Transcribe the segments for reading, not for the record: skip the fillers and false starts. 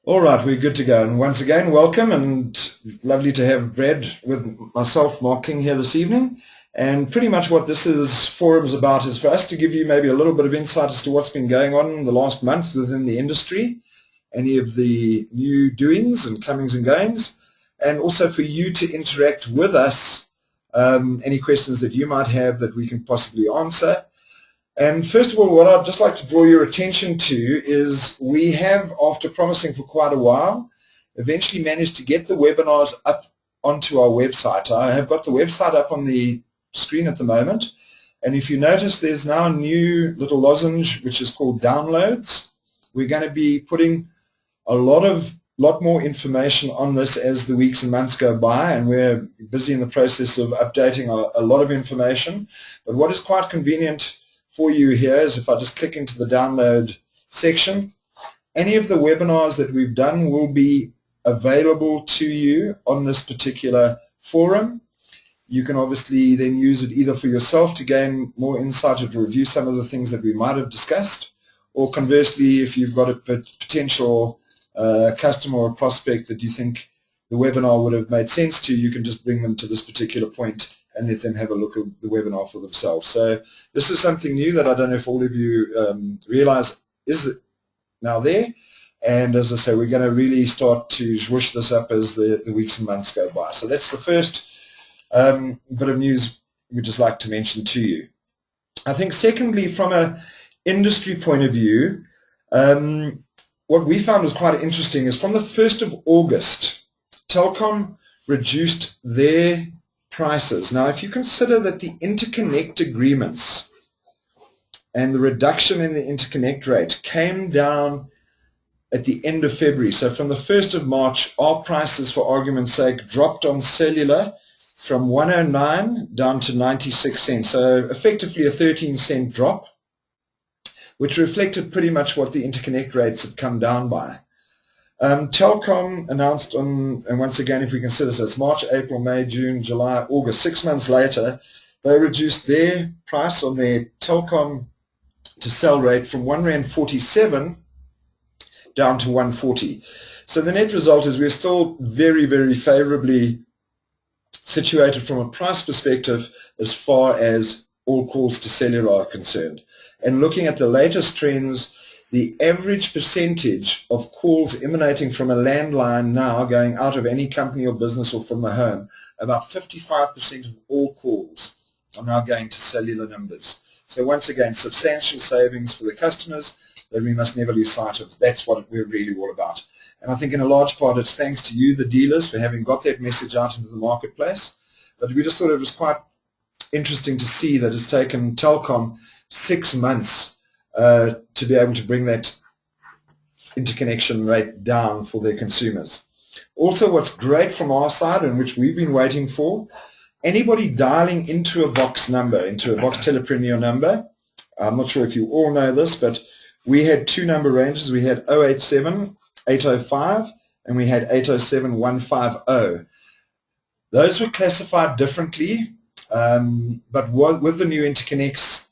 All right, we're good to go. And once again, welcome and lovely to have Brad with myself, Mark King, here this evening. And pretty much what this forum is about is for us to give you maybe a little bit of insight as to what's been going on in the last month within the industry, any of the new doings and comings and goings, and also for you to interact with us, any questions that you might have that we can possibly answer. And first of all, what I'd just like to draw your attention to is we have, after promising for quite a while, eventually managed to get the webinars up onto our website. I have got the website up on the screen at the moment, and if you notice, there's now a new little lozenge which is called downloads. We're going to be putting a lot more information on this as the weeks and months go by, and we're busy in the process of updating a lot of information. But what is quite convenient for you here is if I just click into the download section, any of the webinars that we've done will be available to you on this particular forum. You can obviously then use it either for yourself to gain more insight or to review some of the things that we might have discussed, or conversely, if you've got a potential customer or prospect that you think the webinar would have made sense to, you can just bring them to this particular point and let them have a look at the webinar for themselves. So this is something new that I don't know if all of you realize is now there. And as I say, we're going to really start to swoosh this up as the weeks and months go by. So that's the first bit of news we'd just like to mention to you. I think secondly, from an industry point of view, what we found was quite interesting is from the 1st of August, Telkom reduced their prices. Now, if you consider that the interconnect agreements and the reduction in the interconnect rate came down at the end of February, so from the 1st of March, our prices, for argument's sake, dropped on cellular from 109 down to 96 cents, so effectively a 13-cent drop, which reflected pretty much what the interconnect rates had come down by. Telkom announced on, and once again, if we consider, so it's March, April, May, June, July, August, 6 months later, they reduced their price on their Telkom to sell rate from R1.47 down to 140. So the net result is we're still very, very favorably situated from a price perspective as far as all calls to cellular are concerned. And looking at the latest trends, the average percentage of calls emanating from a landline now going out of any company or business or from the home, about 55% of all calls are now going to cellular numbers. So once again, substantial savings for the customers that we must never lose sight of. That's what we're really all about. And I think in a large part it's thanks to you, the dealers, for having got that message out into the marketplace. But we just thought it was quite interesting to see that it's taken Telkom 6 months to be able to bring that interconnection rate down for their consumers. Also, what's great from our side, and which we've been waiting for, anybody dialing into a Vox number, into a Vox Telepreneur number, I'm not sure if you all know this, but we had two number ranges. We had 087 805 and we had 807 150. Those were classified differently, but with the new interconnects,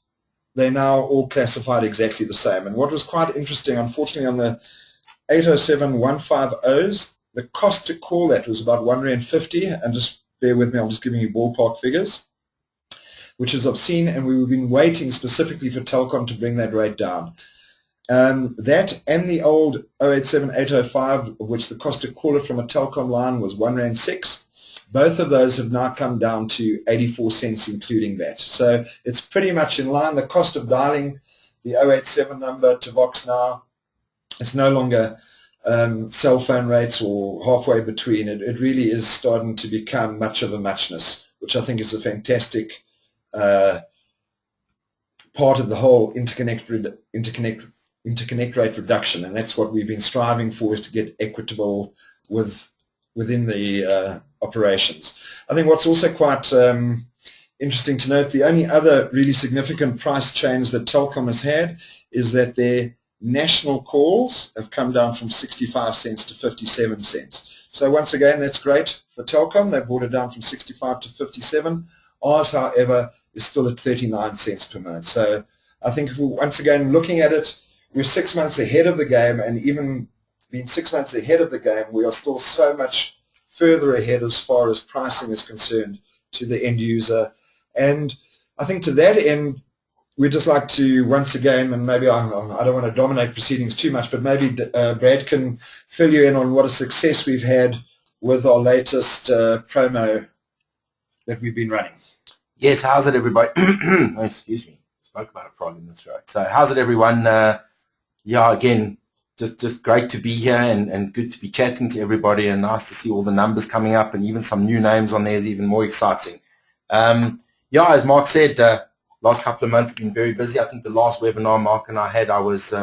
they're now all classified exactly the same. And what was quite interesting, unfortunately, on the 807 150s, the cost to call that was about R1.50, and just bear with me, I'm just giving you ballpark figures, which is obscene, and we've been waiting specifically for Telkom to bring that rate down. That and the old 087 805, of which the cost to call it from a Telkom line was R1.06, both of those have now come down to 84 cents, including that. So it's pretty much in line. The cost of dialing the 087 number to Vox now, it's no longer cell phone rates or halfway between. It really is starting to become much of a muchness, which I think is a fantastic part of the whole interconnect rate reduction, and that's what we've been striving for, is to get equitable within the operations. I think what's also quite interesting to note, the only other really significant price change that Telkom has had is that their national calls have come down from 65 cents to 57 cents. So once again, that's great for Telkom. They've brought it down from 65 to 57. Ours, however, is still at 39 cents per minute. So I think if we're once again looking at it, we're 6 months ahead of the game, and even been 6 months ahead of the game, we are still so much further ahead as far as pricing is concerned to the end user. And I think to that end, we'd just like to once again, and maybe I don't want to dominate proceedings too much, but maybe Brad can fill you in on what a success we've had with our latest promo that we've been running. Yes, how's it, everybody? Oh, excuse me, spoke about a frog in the throat. So how's it, everyone? Yeah, again, just great to be here and good to be chatting to everybody, and nice to see all the numbers coming up and even some new names on there is even more exciting. Yeah, as Mark said, last couple of months have been very busy. I think the last webinar Mark and I had, I was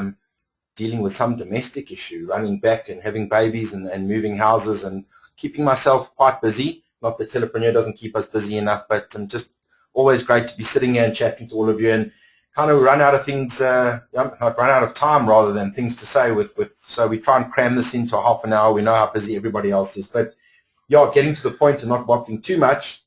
dealing with some domestic issue, running back and having babies and moving houses and keeping myself quite busy. Not that Telepreneur doesn't keep us busy enough, but just always great to be sitting here and chatting to all of you and kind of run out of things, not run out of time rather than things to say so we try and cram this into a half an hour. We know how busy everybody else is, but yeah, getting to the point and not waffling too much.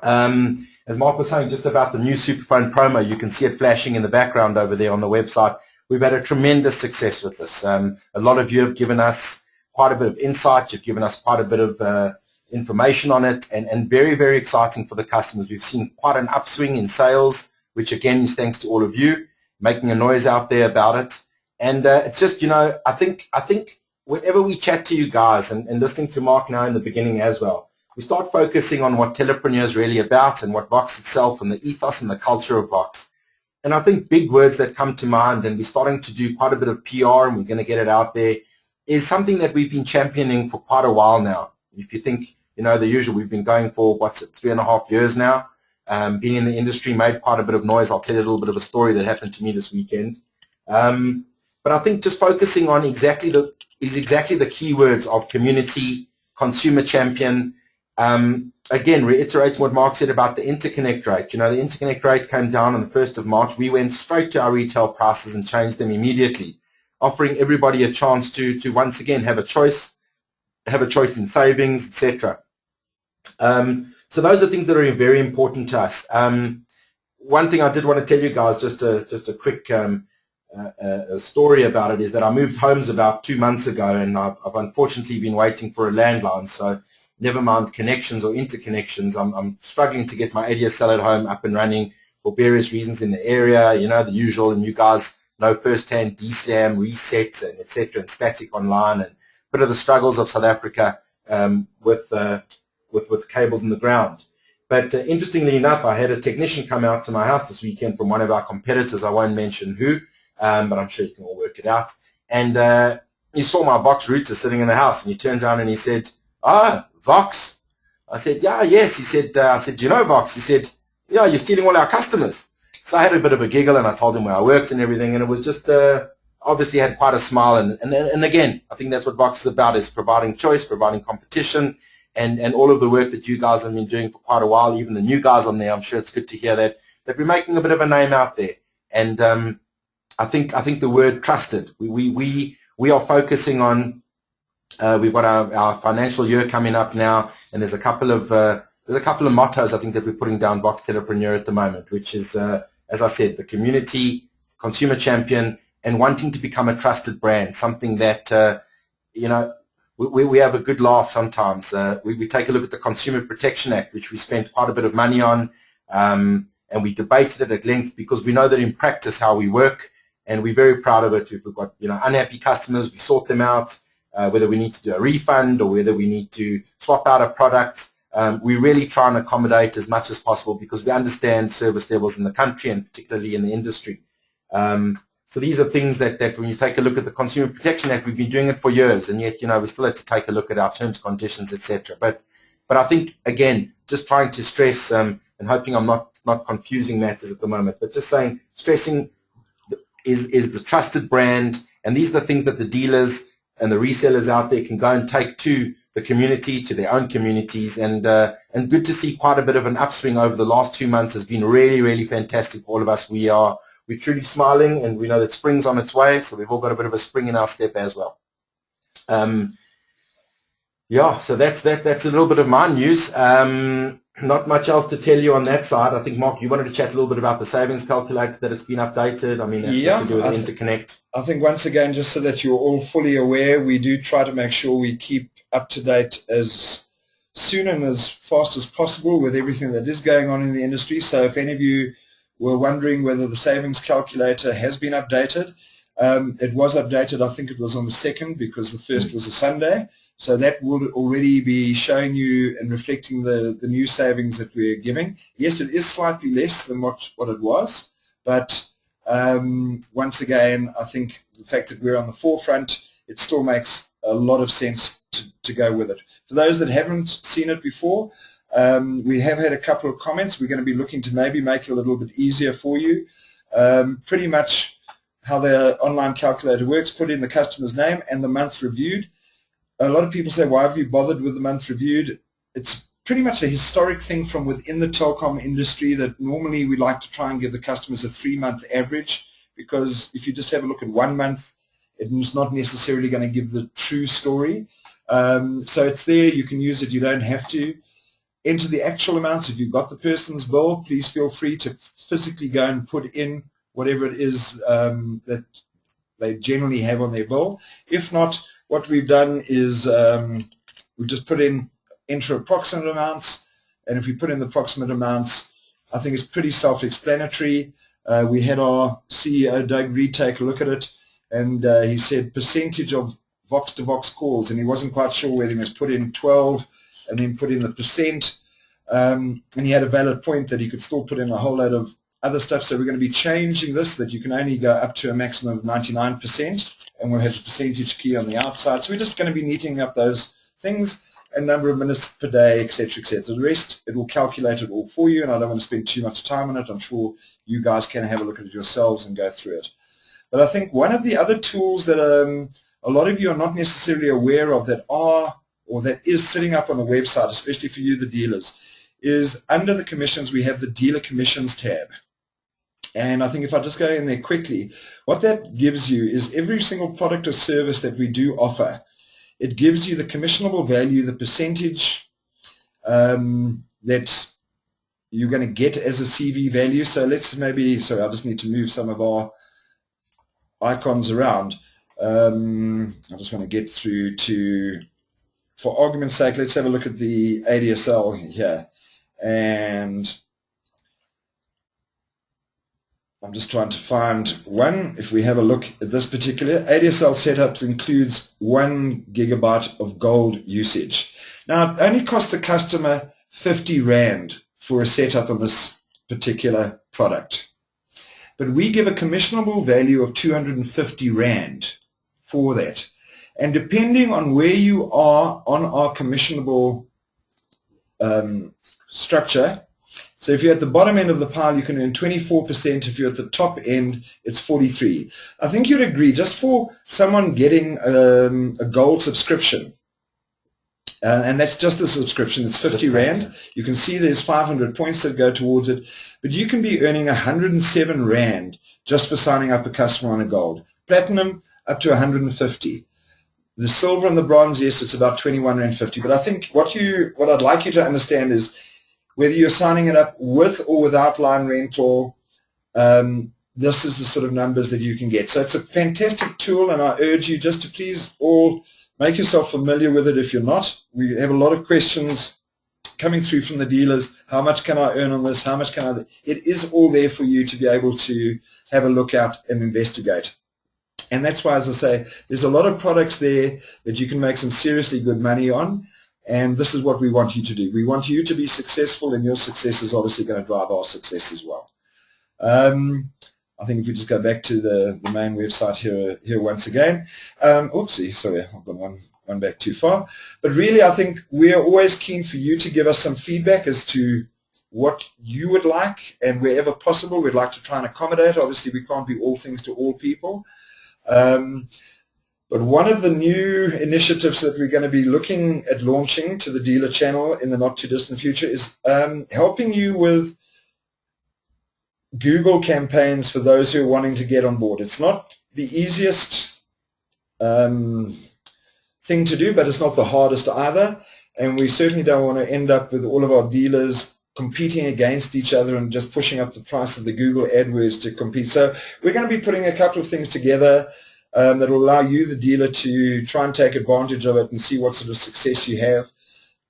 As Mark was saying, just about the new Superphone promo, you can see it flashing in the background over there on the website. We've had a tremendous success with this. A lot of you have given us quite a bit of insight. You've given us quite a bit of information on it, and very, very exciting for the customers. We've seen quite an upswing in sales, which again is thanks to all of you making a noise out there about it. And it's just, I think whenever we chat to you guys and listening to Mark now in the beginning as well, we start focusing on what Telepreneur is really about and what Vox itself and the ethos and the culture of Vox. And I think big words that come to mind, and we're starting to do quite a bit of PR and we're going to get it out there, is something that we've been championing for quite a while now. If you think, the usual, we've been going for, 3.5 years now. Being in the industry, made quite a bit of noise. I'll tell you a little bit of a story that happened to me this weekend. But I think just focusing on exactly the keywords of community, consumer champion. Again, reiterating what Mark said about the interconnect rate. The interconnect rate came down on the 1st of March. We went straight to our retail prices and changed them immediately, offering everybody a chance to once again have a choice in savings, etc. So those are things that are very important to us. One thing I did want to tell you guys, just a quick a story about it, is that I moved homes about 2 months ago, and I've unfortunately been waiting for a landline. So never mind connections or interconnections, I'm struggling to get my ADSL at home up and running for various reasons in the area. The usual, and you guys know firsthand, DSLAM, resets, and etc., and static online, and a bit of the struggles of South Africa with cables in the ground. But interestingly enough, I had a technician come out to my house this weekend from one of our competitors. I won't mention who, but I'm sure you can all work it out. And he saw my Vox router sitting in the house, and he turned around and he said, Vox? I said, yeah, yes. He said, I said, do you know Vox? He said, yeah, you're stealing all our customers. So I had a bit of a giggle, and I told him where I worked and everything, and it was just obviously had quite a smile. And again, I think that's what Vox is about, is providing choice, providing competition, and all of the work that you guys have been doing for quite a while, even the new guys on there. I'm sure it's good to hear that we're making a bit of a name out there. And I think the word trusted. We are focusing on. We've got our financial year coming up now, and there's a couple of mottos I think that we're putting down Vox Telepreneur at the moment, which is, as I said, the community, consumer champion, and wanting to become a trusted brand. Something that we have a good laugh sometimes. We take a look at the Consumer Protection Act, which we spent quite a bit of money on, and we debated it at length because we know that in practice how we work, and we're very proud of it. If we've got unhappy customers, we sort them out. Whether we need to do a refund or whether we need to swap out a product, we really try and accommodate as much as possible because we understand service levels in the country and particularly in the industry. So these are things that when you take a look at the Consumer Protection Act, we've been doing it for years, and yet we still have to take a look at our terms, conditions, etc. But I think, again, just trying to stress and hoping I'm not confusing matters at the moment, but just stressing is the trusted brand, and these are the things that the dealers and the resellers out there can go and take to the community, to their own communities, and good to see quite a bit of an upswing over the last 2 months has been really, really fantastic for all of us. We're truly smiling, and we know that spring's on its way, so we've all got a bit of a spring in our step as well. Yeah, so that's a little bit of my news. not much else to tell you on that side. I think, Mark, you wanted to chat a little bit about the savings calculator, that it's been updated. I mean, that's got to do with the interconnect. I think once again, just so that you're all fully aware, we do try to make sure we keep up to date as soon and as fast as possible with everything that is going on in the industry. So if any of you were wondering whether the savings calculator has been updated, it was updated. I think it was on the 2nd, because the 1st was a Sunday. So that will already be showing you and reflecting the new savings that we're giving. Yes, it is slightly less than what it was, but once again, I think the fact that we're on the forefront, it still makes a lot of sense to go with it. For those that haven't seen it before, we have had a couple of comments. We're going to be looking to maybe make it a little bit easier for you. Pretty much how the online calculator works: put in the customer's name and the month reviewed. A lot of people say, why have you bothered with the month reviewed? It's pretty much a historic thing from within the telecom industry that normally we like to try and give the customers a 3-month average, because if you just have a look at 1 month, it's not necessarily going to give the true story. So it's there. You can use it. You don't have to enter the actual amounts. If you've got the person's bill, please feel free to physically go and put in whatever it is that they generally have on their bill. If not, what we've done is we've just enter approximate amounts, and if we put in the approximate amounts, I think it's pretty self-explanatory. We had our CEO, Doug Reed, take a look at it, and he said percentage of Vox-to-Vox calls, and he wasn't quite sure whether he must put in 12 and then put in the percent, and he had a valid point that he could still put in a whole load of other stuff. So we're going to be changing this, that you can only go up to a maximum of 99%, and we'll have the percentage key on the outside. So we're just going to be neatening up those things, a number of minutes per day, etc., etc. The rest, it will calculate it all for you, and I don't want to spend too much time on it. I'm sure you guys can have a look at it yourselves and go through it. But I think one of the other tools that a lot of you are not necessarily aware of that is sitting up on the website, especially for you, the dealers, is under the commissions we have the dealer commissions tab. And I think if I just go in there quickly, what that gives you is every single product or service that we do offer, it gives you the commissionable value, the percentage that you're going to get as a CV value. So let's maybe, sorry, I just need to move some of our icons around. I just want to get through to, for argument's sake, let's have a look at the ADSL here. And I'm just trying to find one. If we have a look at this particular, ADSL setups includes 1 gigabyte of gold usage. Now, it only costs the customer 50 Rand for a setup on this particular product. But we give a commissionable value of 250 Rand for that. And depending on where you are on our commissionable structure, so if you're at the bottom end of the pile, you can earn 24%. If you're at the top end, it's 43%. I think you'd agree, just for someone getting a gold subscription, and that's just the subscription, it's 50 Rand. You can see there's 500 points that go towards it, but you can be earning 107 Rand just for signing up a customer on a gold. Platinum, up to 150. The silver and the bronze, yes, it's about 21 Rand 50. But I think what I'd like you to understand is, whether you're signing it up with or without line rental, this is the sort of numbers that you can get. So it's a fantastic tool, and I urge you just to please all make yourself familiar with it if you're not. We have a lot of questions coming through from the dealers. How much can I earn on this? How much can I? It is all there for you to be able to have a look at and investigate. And that's why, as I say, there's a lot of products there that you can make some seriously good money on. And this is what we want you to do. We want you to be successful, and your success is obviously going to drive our success as well. I think if we just go back to the main website here once again. Oopsie, sorry, I've gone one back too far. But really, I think we're always keen for you to give us some feedback as to what you would like, and wherever possible, we'd like to try and accommodate. Obviously, we can't be all things to all people. But one of the new initiatives that we're going to be looking at launching to the dealer channel in the not-too-distant future is helping you with Google campaigns for those who are wanting to get on board. It's not the easiest thing to do, but it's not the hardest either. and we certainly don't want to end up with all of our dealers competing against each other and just pushing up the price of the Google AdWords to compete. So we're going to be putting a couple of things together that will allow you, the dealer, to try and take advantage of it and see what sort of success you have.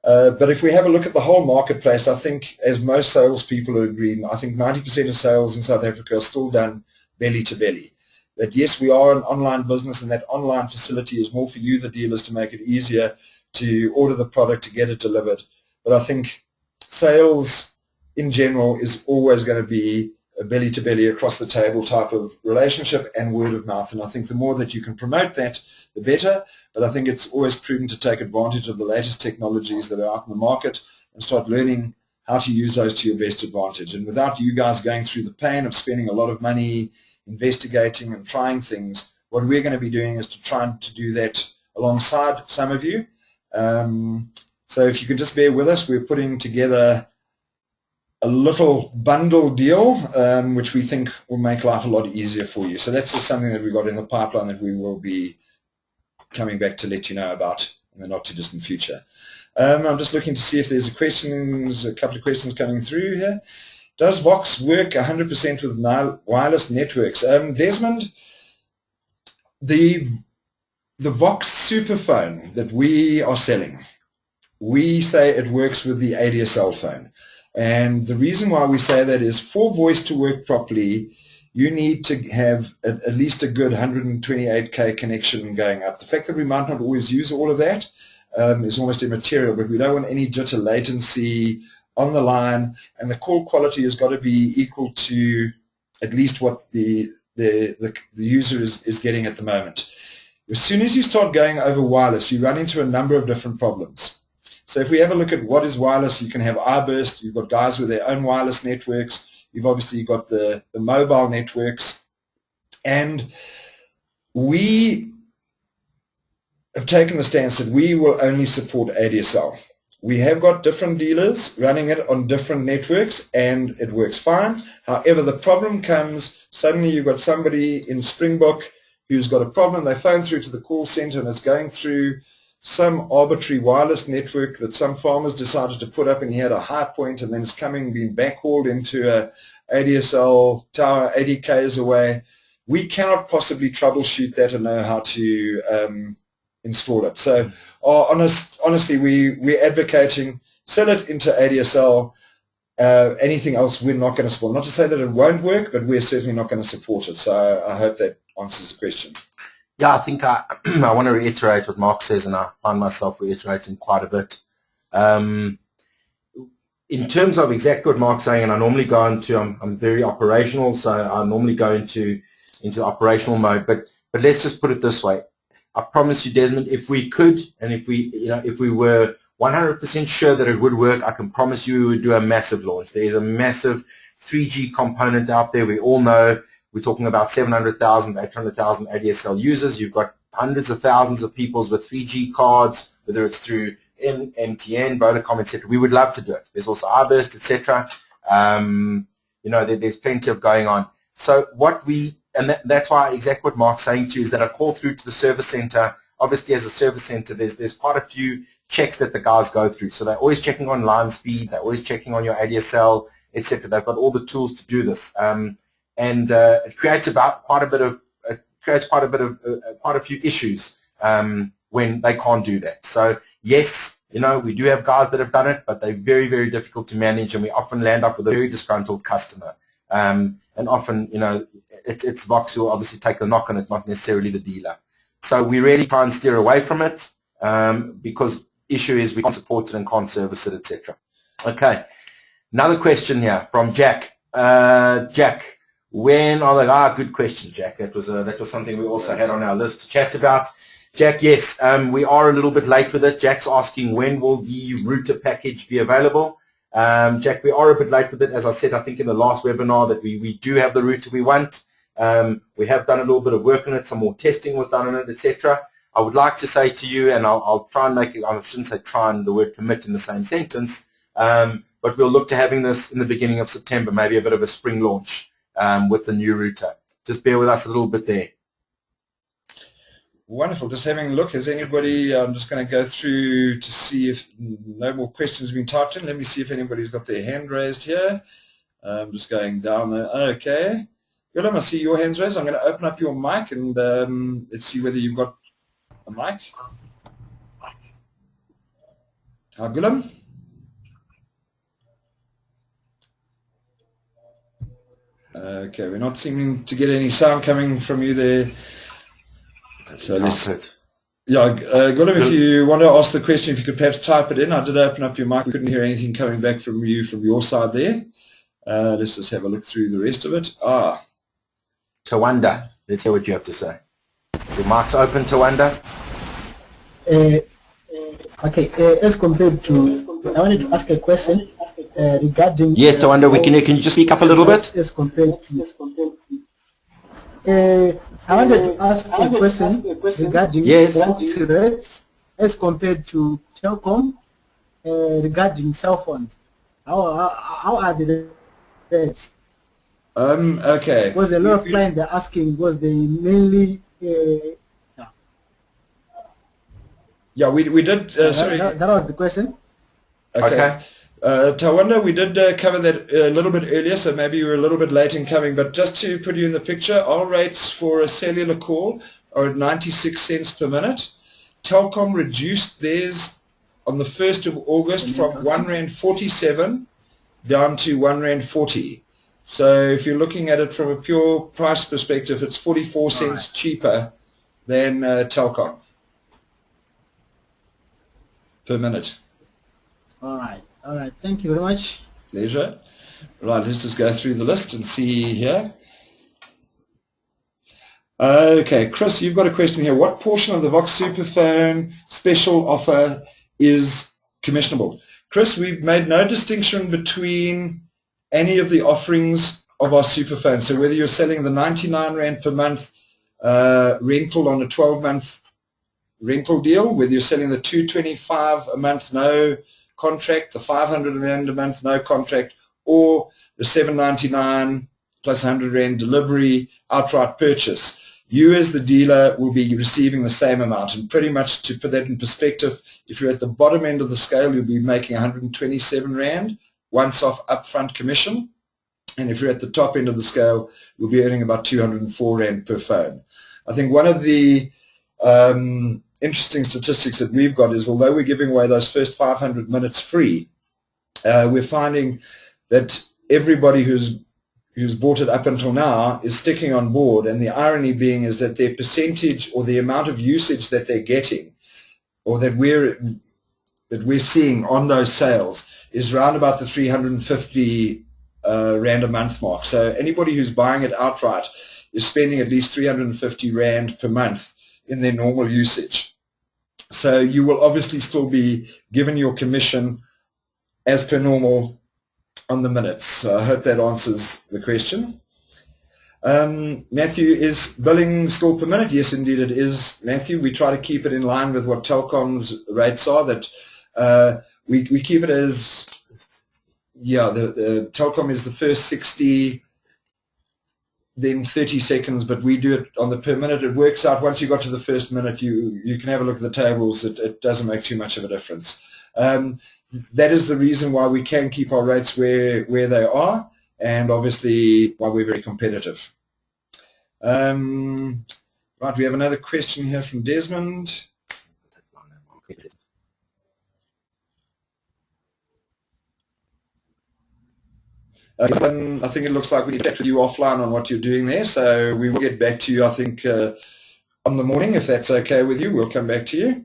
But if we have a look at the whole marketplace, I think, as most salespeople agree, I think 90% of sales in South Africa are still done belly to belly. That yes, we are an online business, and that online facility is more for you, the dealers, to make it easier to order the product, to get it delivered. But I think sales in general is always going to be a belly-to-belly, across-the-table type of relationship and word of mouth. And I think the more that you can promote that, the better. But I think it's always prudent to take advantage of the latest technologies that are out in the market and start learning how to use those to your best advantage. And without you guys going through the pain of spending a lot of money investigating and trying things, what we're going to be doing is to try to do that alongside some of you. So if you can just bear with us, we're putting together a little bundle deal, which we think will make life a lot easier for you. So that's just something that we've got in the pipeline that we will be coming back to let you know about in the not too distant future. I'm just looking to see if there's a couple of questions coming through here. Does Vox work 100% with wireless networks? Desmond, the Vox Superphone that we are selling, we say it works with the ADSL phone. And the reason why we say that is, for voice to work properly, you need to have at least a good 128K connection going up. The fact that we might not always use all of that is almost immaterial, but we don't want any jitter latency on the line, and the call quality has got to be equal to at least what the user is getting at the moment. As soon as you start going over wireless, you run into a number of different problems. So if we have a look at what is wireless, you can have iBurst, you've got guys with their own wireless networks, you've obviously got the mobile networks, and we have taken the stance that we will only support ADSL. We have got different dealers running it on different networks, and it works fine. However, the problem comes, suddenly you've got somebody in Springbok who's got a problem, they phone through to the call center, and it's going through some arbitrary wireless network that some farmers decided to put up, and he had a high point, and then it's being backhauled into a ADSL tower 80 k's away. We cannot possibly troubleshoot that and know how to install it. So honestly, we're advocating sell it into ADSL. Anything else we're not going to support. Not to say that it won't work, but we're certainly not going to support it. So I hope that answers the question. Yeah, I think I want to reiterate what Mark says, and I find myself reiterating quite a bit. In terms of exactly what Mark's saying, and I normally go into, I'm very operational, so I normally go into the operational mode. But let's just put it this way. I promise you, Desmond, if we could, and if we were 100% sure that it would work, I can promise you we would do a massive launch. There is a massive 3G component out there. We all know we're talking about 700,000, 800,000 ADSL users. You've got hundreds of thousands of people with 3G cards, whether it's through MTN, Vodacom, etc. We would love to do it. There's also iBurst, etc. There's plenty of going on. So that's why exactly what Mark's saying to you is that I call through to the service center. Obviously, as a service center, there's quite a few checks that the guys go through. So they're always checking on line speed. They're always checking on your ADSL, etc. They've got all the tools to do this. It creates quite a few issues when they can't do that. So yes, we do have guys that have done it, but they're very, very difficult to manage, and we often land up with a very disgruntled customer. And often, it's Vox who will obviously take the knock on it, not necessarily the dealer. So we really try and steer away from it because issue is we can't support it and can't service it, etc. Okay, another question here from Jack. Jack, when are the good question, Jack. That was something we also had on our list to chat about. Jack, yes, we are a little bit late with it. Jack's asking when will the router package be available. Jack, we are a bit late with it. As I said, I think in the last webinar that we do have the router we want. We have done a little bit of work on it. Some more testing was done on it, etc. I would like to say to you, and I'll try and make it, I shouldn't say try and the word commit in the same sentence, but we'll look to having this in the beginning of September, maybe a bit of a spring launch with the new router. Just bear with us a little bit there. Wonderful. Just having a look. Has anybody, I'm just going to go through to see if no more questions have been typed in. Let me see if anybody's got their hand raised here. I'm just going down there. Okay. Willem, I see your hands raised. I'm going to open up your mic and let's see whether you've got a mic. Hi, Willem. Okay, we're not seeming to get any sound coming from you there. So let's, yeah, Willem, if you want to ask the question, if you could perhaps type it in. I did open up your mic. We couldn't hear anything coming back from you from your side there. Let's just have a look through the rest of it. Tawanda, let's hear what you have to say. Your mic's open, Tawanda. Okay, as compared to, I wanted to ask a question regarding... Yes, Tawanda, we can hear. Can you just speak up a little bit? As compared to... I wanted to ask a question regarding box rates as compared to telecom regarding cell phones. How are the rates? Okay. Because a lot of clients are asking, was they mainly... Yeah, we did... sorry. That was the question. Okay. Tawanda, we did cover that a little bit earlier, so maybe you were a little bit late in coming, but just to put you in the picture, our rates for a cellular call are at 96 cents per minute. Telkom reduced theirs on the 1st of August from R1.47 down to R1.40. So if you're looking at it from a pure price perspective, it's 44 cents cheaper than Telkom per minute. All right. Thank you very much. Pleasure. Right, let's just go through the list and see here. Okay, Chris, you've got a question here. What portion of the Vox Superphone special offer is commissionable? Chris, we've made no distinction between any of the offerings of our Superphone. So whether you're selling the 99 Rand per month rental on a 12-month rental deal, whether you're selling the 225 a month, no contract, the 500 Rand a month, no contract, or the 799 plus 100 Rand delivery outright purchase, you as the dealer will be receiving the same amount. And pretty much to put that in perspective, if you're at the bottom end of the scale, you'll be making 127 Rand once off upfront commission. And if you're at the top end of the scale, you'll be earning about 204 Rand per phone. I think one of the interesting statistics that we've got is, although we're giving away those first 500 minutes free, we're finding that everybody who's bought it up until now is sticking on board, and the irony being is that their percentage or the amount of usage that they're getting or that we're seeing on those sales is around about the 350 Rand a month mark. So anybody who's buying it outright is spending at least 350 Rand per month in their normal usage. So you will obviously still be given your commission as per normal on the minutes. So I hope that answers the question. Matthew, is billing still per minute? Yes, indeed it is, Matthew. We try to keep it in line with what Telkom's rates are. That we keep it as, yeah, the Telkom is the first 60, then 30 seconds, but we do it on the per minute. It works out once you got to the first minute, you can have a look at the tables. It doesn't make too much of a difference. That is the reason why we can keep our rates where they are, and obviously why we're very competitive. Right, we have another question here from Desmond. I think it looks like we need to chat with you offline on what you're doing there, so we will get back to you, I think, on the morning, if that's okay with you. We'll come back to you.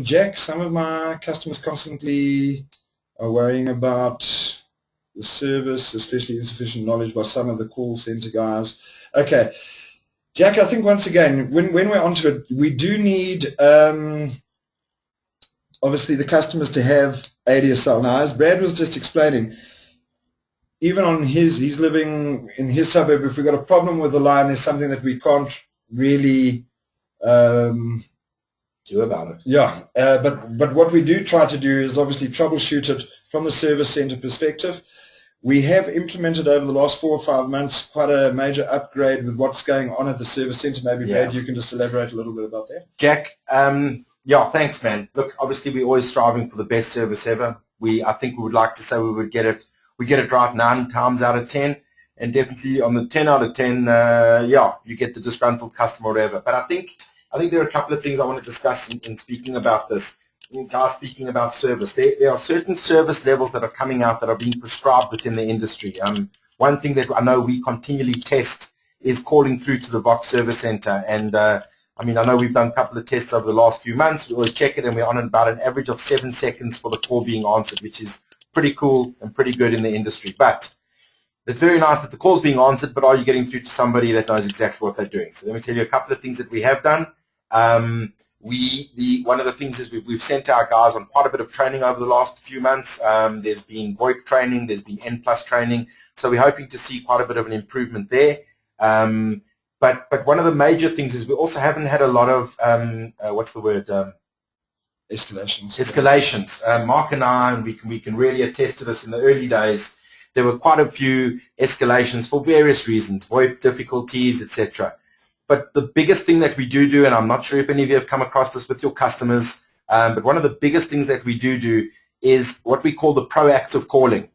Jack, some of my customers constantly are worrying about the service, especially insufficient knowledge by some of the call center guys. Okay. Jack, I think once again, when we're onto it, we do need, obviously, the customers to have ADSL. Now, as Brad was just explaining, even on he's living in his suburb, if we've got a problem with the line, there's something that we can't really do about it. Yeah, but what we do try to do is obviously troubleshoot it from the service center perspective. We have implemented over the last 4 or 5 months quite a major upgrade with what's going on at the service centre. Maybe, Brad, you can just elaborate a little bit about that. Jack, yeah, thanks, man. Look, obviously we're always striving for the best service ever. I think we would like to say we get it right 9 times out of 10, and definitely on the 10 out of 10, yeah, you get the disgruntled customer or whatever. But I think there are a couple of things I want to discuss in speaking about this. Guys, speaking about service, there are certain service levels that are coming out that are being prescribed within the industry. One thing that I know we continually test is calling through to the Vox Service Center, and I mean, I know we've done a couple of tests over the last few months. We always check it, and we're on about an average of 7 seconds for the call being answered, which is pretty cool and pretty good in the industry. But it's very nice that the call's being answered, but are you getting through to somebody that knows exactly what they're doing? So let me tell you a couple of things that we have done. One of the things is we've sent our guys on quite a bit of training over the last few months. There's been VoIP training, there's been N+ training, so we're hoping to see quite a bit of an improvement there. But one of the major things is we also haven't had a lot of escalations. Mark and I, and we can really attest to this. In the early days, there were quite a few escalations for various reasons, VoIP difficulties, etc. But the biggest thing that we do, and I'm not sure if any of you have come across this with your customers, but one of the biggest things that we do is what we call the proactive calling.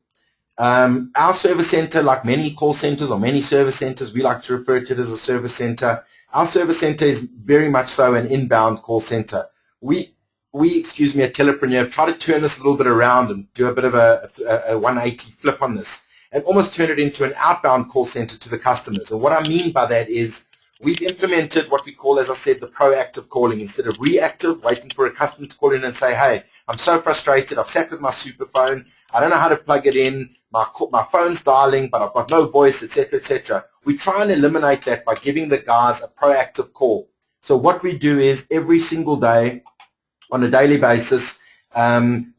Our service center, like many call centers or many service centers, we like to refer to it as a service center. Our service center is very much so an inbound call center. We excuse me, at Telepreneur, have tried to turn this a little bit around and do a bit of a 180 flip on this and almost turn it into an outbound call center to the customers. And what I mean by that is we've implemented what we call, as I said, the proactive calling instead of reactive, waiting for a customer to call in and say, hey, I'm so frustrated, I've sat with my superphone, I don't know how to plug it in, my phone's dialing, but I've got no voice, etc., etc. We try and eliminate that by giving the guys a proactive call. So what we do is every single day, on a daily basis,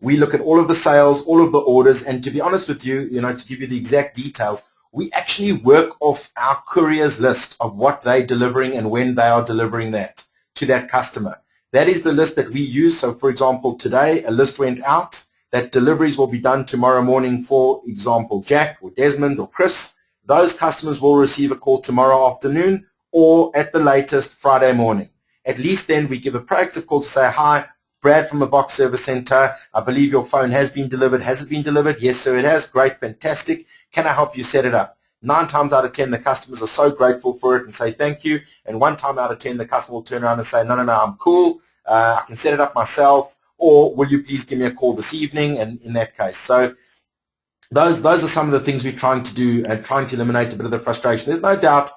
we look at all of the sales, all of the orders, and to be honest with you, to give you the exact details, we actually work off our courier's list of what they're delivering and when they are delivering that to that customer. That is the list that we use. So, for example, today a list went out that deliveries will be done tomorrow morning, for example, Jack or Desmond or Chris. Those customers will receive a call tomorrow afternoon or at the latest Friday morning. At least then we give a proactive call to say, hi, Brad from the Vox Service Center, I believe your phone has been delivered. Has it been delivered? Yes, sir, it has. Great, fantastic. Can I help you set it up? 9 times out of 10, the customers are so grateful for it and say thank you. And 1 time out of 10, the customer will turn around and say, no, I'm cool. I can set it up myself. Or will you please give me a call this evening? And in that case. So those are some of the things we're trying to do and trying to eliminate a bit of the frustration. There's no doubt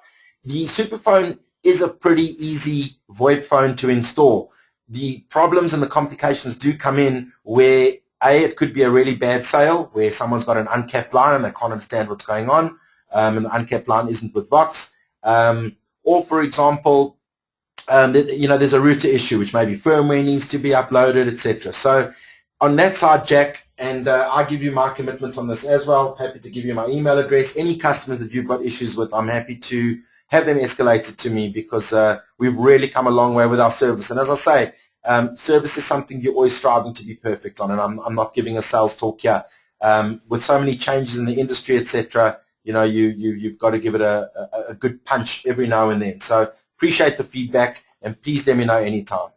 the superphone is a pretty easy VoIP phone to install. The problems and the complications do come in where, A, it could be a really bad sale where someone's got an uncapped line and they can't understand what's going on, and the uncapped line isn't with Vox. Or, for example, there's a router issue which maybe firmware needs to be uploaded, etc. So on that side, Jack, and I give you my commitment on this as well, happy to give you my email address. Any customers that you've got issues with, I'm happy to have them escalated to me because we've really come a long way with our service. And as I say, service is something you're always striving to be perfect on, and I'm not giving a sales talk here. With so many changes in the industry, etc., you've got to give it a good punch every now and then. So appreciate the feedback, and please let me know anytime.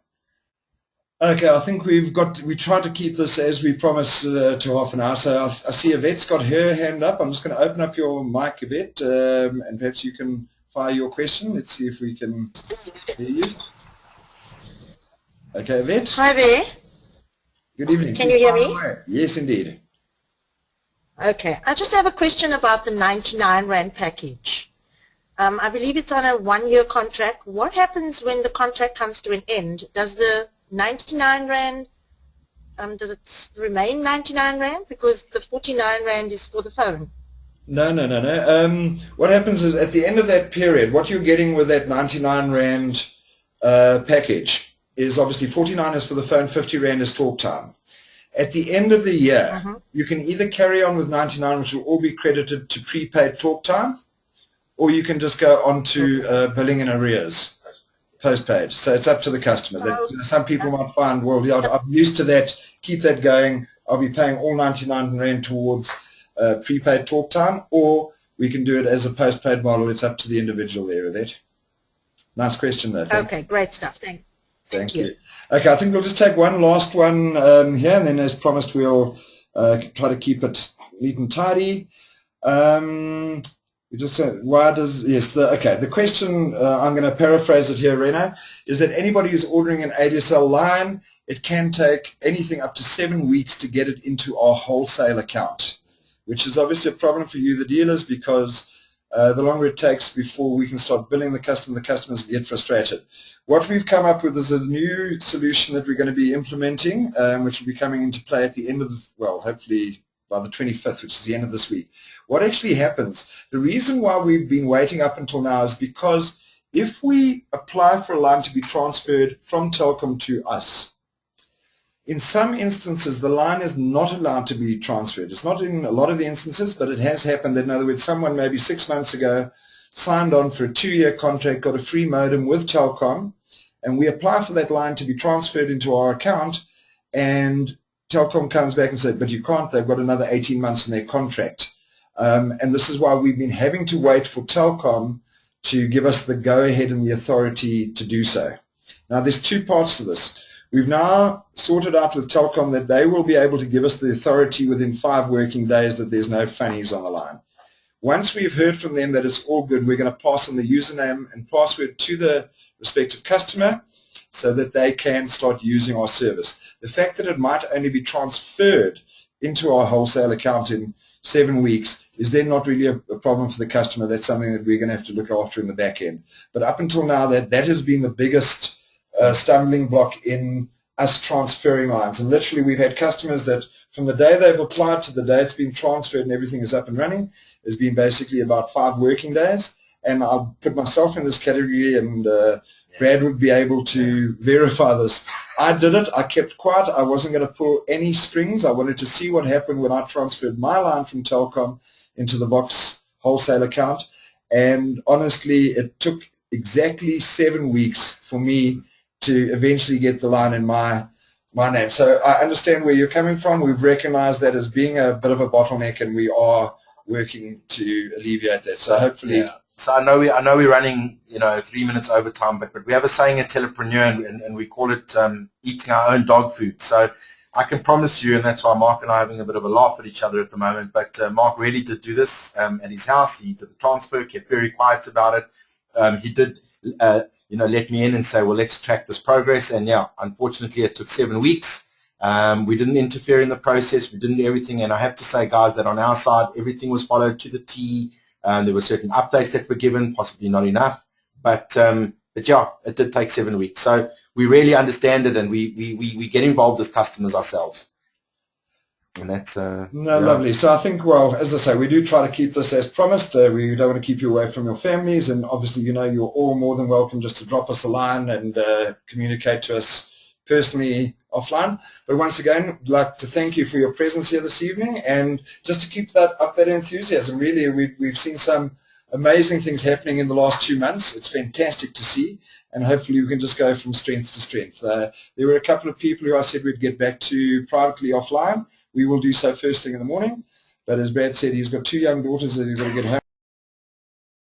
Okay, I think we tried to keep this as we promised to half an hour. So I see Yvette's got her hand up. I'm just going to open up your mic, Yvette, and perhaps you can fire your question. Let's see if we can hear you. Okay, Yvette. Hi there. Good evening. Can you hear me? Yes, indeed. Okay, I just have a question about the 99 Rand package. I believe it's on a 1-year contract. What happens when the contract comes to an end? Does the 99 Rand, does it remain 99 Rand? Because the 49 Rand is for the phone. No. What happens is at the end of that period, what you're getting with that 99 Rand package is obviously 49 is for the phone, 50 Rand is talk time. At the end of the year, you can either carry on with 99, which will all be credited to prepaid talk time, or you can just go on to billing in arrears, postpaid. So it's up to the customer. Some people might find, well, yeah, I'm used to that, keep that going. I'll be paying all 99 Rand towards prepaid talk time, or we can do it as a postpaid model. It's up to the individual there, Yvette. Nice question though. Okay, great stuff. Thank you. Okay, I think we'll just take one last one here, and then as promised we'll try to keep it neat and tidy. We just why does the question, I'm going to paraphrase it here, Rena, is that anybody who's ordering an ADSL line, it can take anything up to 7 weeks to get it into our wholesale account, which is obviously a problem for you, the dealers, because the longer it takes before we can start billing the customers get frustrated. What we've come up with is a new solution that we're going to be implementing, which will be coming into play at the end of, well, hopefully by the 25th, which is the end of this week. What actually happens, the reason why we've been waiting up until now is because if we apply for a line to be transferred from Telkom to us, in some instances the line is not allowed to be transferred. It's not in a lot of the instances, but it has happened. In other words, someone maybe 6 months ago signed on for a 2-year contract, got a free modem with Telkom, and we apply for that line to be transferred into our account, and Telkom comes back and says, but you can't, they've got another 18 months in their contract. And this is why we've been having to wait for Telkom to give us the go-ahead and the authority to do so. Now, there's two parts to this. We've now sorted out with Telkom that they will be able to give us the authority within 5 working days that there's no funnies on the line. Once we've heard from them that it's all good, we're going to pass on the username and password to the respective customer so that they can start using our service. The fact that it might only be transferred into our wholesale account in 7 weeks is then not really a problem for the customer. That's something that we're going to have to look after in the back end. But up until now, that has been the biggest stumbling block in us transferring lines. And literally we've had customers that from the day they've applied to the day it's been transferred and everything is up and running, has been basically about 5 working days. And I'll put myself in this category, and Brad would be able to verify this. I did it. I kept quiet. I wasn't going to pull any strings. I wanted to see what happened when I transferred my line from Telkom into the Vox wholesale account. And honestly, it took exactly 7 weeks for me to eventually get the line in my name. So I understand where you're coming from. We've recognized that as being a bit of a bottleneck, and we are working to alleviate that. So hopefully... Yeah. So I know we're running 3 minutes overtime, but we have a saying at Telepreneur, and we call it eating our own dog food. So I can promise you, and that's why Mark and I are having a bit of a laugh at each other at the moment, but Mark really did do this at his house. He did the transfer, kept very quiet about it. He did let me in and say, well, let's track this progress, and yeah, unfortunately it took 7 weeks. We didn't interfere in the process. We didn't do everything, and I have to say, guys, that on our side everything was followed to the T. There were certain updates that were given, possibly not enough, but yeah, it did take 7 weeks. So we really understand it, and we get involved as customers ourselves. And that's lovely. So I think, well, as I say, we do try to keep this as promised. We don't want to keep you away from your families, and obviously, you're all more than welcome just to drop us a line and communicate to us personally offline. But once again, I'd like to thank you for your presence here this evening, and just to keep up that enthusiasm. Really, we've seen some amazing things happening in the last 2 months. It's fantastic to see, and hopefully we can just go from strength to strength. There were a couple of people who I said we'd get back to privately offline. We will do so first thing in the morning, but as Brad said, he's got 2 young daughters that he's got to get home.